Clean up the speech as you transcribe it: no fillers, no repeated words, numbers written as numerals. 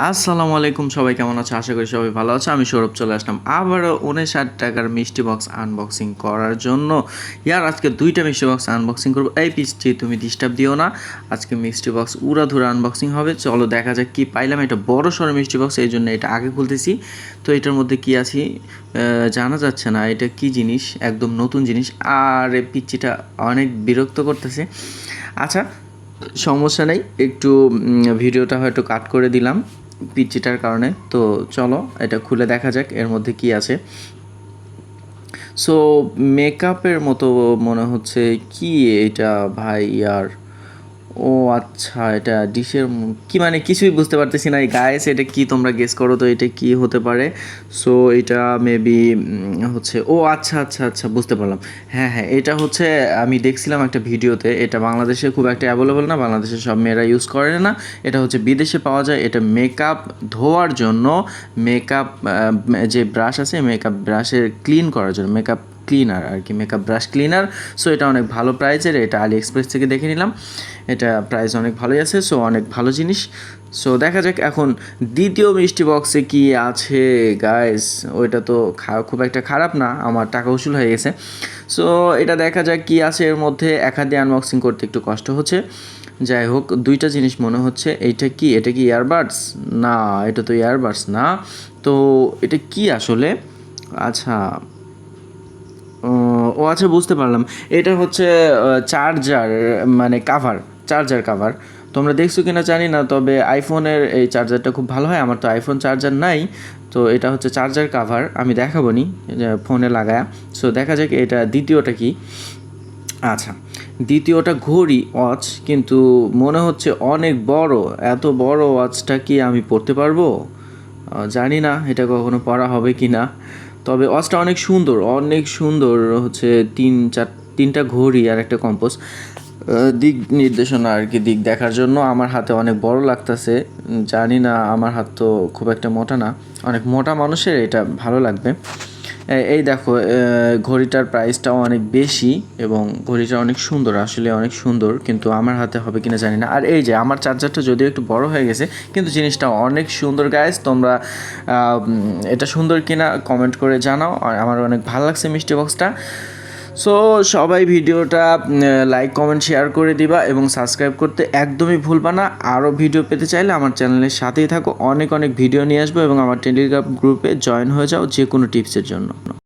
আসসালামু আলাইকুম, সবাই কেমন আছে? আশা করি সবাই ভালো আছে। আমি সৌরভ চলে আসলাম আবারও 59 টাকার মিষ্টি বক্স আনবক্সিং করার জন্য। আজকে 2টা মিষ্টি বক্স আনবক্সিং করবো। এই পিসটি তুমি ডিস্টার্ব দিও না, আজকে মিষ্টি বক্স উড়াধুরা আনবক্সিং হবে। চলো দেখা যাক কি পাইলাম। এটা বড় সড়ো মিষ্টি বক্স, এই জন্য এটা আগে খুলতেছি। তো এটার মধ্যে কি আছে জানা যাচ্ছে না, এটা কি জিনিস, একদম নতুন জিনিস। আর এই পিচ্চিটা অনেক বিরক্ত করতেছে। আচ্ছা, সমস্যা নেই, একটু ভিডিওটা হয়তো কাট করে দিলাম পিচ্চিটার কারণে। তো চলো এটা খুলে দেখা যাক এর মধ্যে কি আছে। সো মেকআপের মতো মনে হচ্ছে। কি এটা ভাই? ও আচ্ছা, এটা ডিশের কি মানে কিছুই বুঝতে পারতেছি না গাইস। এটা কি তোমরা গেস করো তো, এটা কি হতে পারে? সো এটা মেবি হচ্ছে, ও আচ্ছা আচ্ছা আচ্ছা, বুঝতে পারলাম। হ্যাঁ হ্যাঁ, এটা হচ্ছে আমি দেখছিলাম একটা ভিডিওতে। এটা বাংলাদেশে খুব একটা অ্যাভেলেবল না, বাংলাদেশে সব মেয়েরা ইউজ করে না। এটা হচ্ছে বিদেশে পাওয়া যায়। এটা মেকআপ ধোয়ার জন্য, মেকআপ যে ব্রাশ আছে, মেকআপ ব্রাশের ক্লিন করার জন্য, মেকআপ ক্লিনার আর কি, মেকআপ ব্রাশ ক্লিনার। সো এটা অনেক ভালো প্রাইসের। এটা আলি এক্সপ্রেস থেকে দেখে নিলাম, এটা প্রাইস অনেক ভালোই আছে। সো অনেক ভালো জিনিস। সো দেখা যাক এখন দ্বিতীয় মিষ্টি বক্সে কি আছে গাইস। ওইটা তো খুব একটা খারাপ না, আমার টাকা উসুল হয়ে গেছে। সো এটা দেখা যাক কি আছে এর মধ্যে। এক হাত দিয়ে আনবক্সিং করতে একটু কষ্ট হচ্ছে। যাই হোক, 2টা জিনিস মনে হচ্ছে। এইটা কি, এটা কি ইয়ারবাডস? না, এটা তো ইয়ারবাডস না। তো এটা কি আসলে? আচ্ছা, ও আচ্ছা, বুঝতে পারলাম। এটা হচ্ছে চার্জার, মানে কাভার, চার্জার কাভার। তোমরা দেখছো কিনা জানি না, তবে আইফোনের এই চার্জারটা খুব ভালো হয়। আমার তো আইফোন চার্জার নাই, তো এটা হচ্ছে চার্জার কাভার। আমি দেখাবো নি ফোনে লাগায়া। সো দেখা যাক এটা দ্বিতীয়টা কি। আচ্ছা, দ্বিতীয়টা ঘড়ি, ওয়াচ, কিন্তু মনে হচ্ছে অনেক বড়। এত বড় ওয়াচটা কি আমি পরতে পারবো? জানি না এটা কখনো পরা হবে কি না। তবে ওয়াচটা অনেক সুন্দর, অনেক সুন্দর। হচ্ছে 3টা ঘড়ি আর একটা কম্পাস, দিক নির্দেশনা আর কি, দিক দেখার জন্য। আমার হাতে অনেক বড় লাগতেছে। জানি না, আমার হাত তো খুব একটা মোটা না, অনেক মোটা মানুষের এটা ভালো লাগবে। এই দেখো, ঘড়িটার প্রাইসটাও অনেক বেশি এবং ঘড়িটা অনেক সুন্দর, আসলে অনেক সুন্দর, কিন্তু আমার হাতে হবে কিনা জানি না। আর এই যে আমার চার্জারটা যদিও একটু বড় হয়ে গেছে, কিন্তু জিনিসটা অনেক সুন্দর গাইস। তোমরা এটা সুন্দর কিনা কমেন্ট করে জানাও। আর আমার অনেক ভালো লাগছে মিষ্টি বক্সটা। সো সবাই ভিডিওটা লাইক কমেন্ট শেয়ার করে দিবা এবং সাবস্ক্রাইব করতে একদমই ভুলবা না। আরও ভিডিও পেতে চাইলে আমার চ্যানেলের সাথেই থাকো, অনেক অনেক ভিডিও নিয়ে আসবো এবং আমার টেলিগ্রাম গ্রুপে জয়েন হয়ে যাও যে কোনো টিপসের জন্য।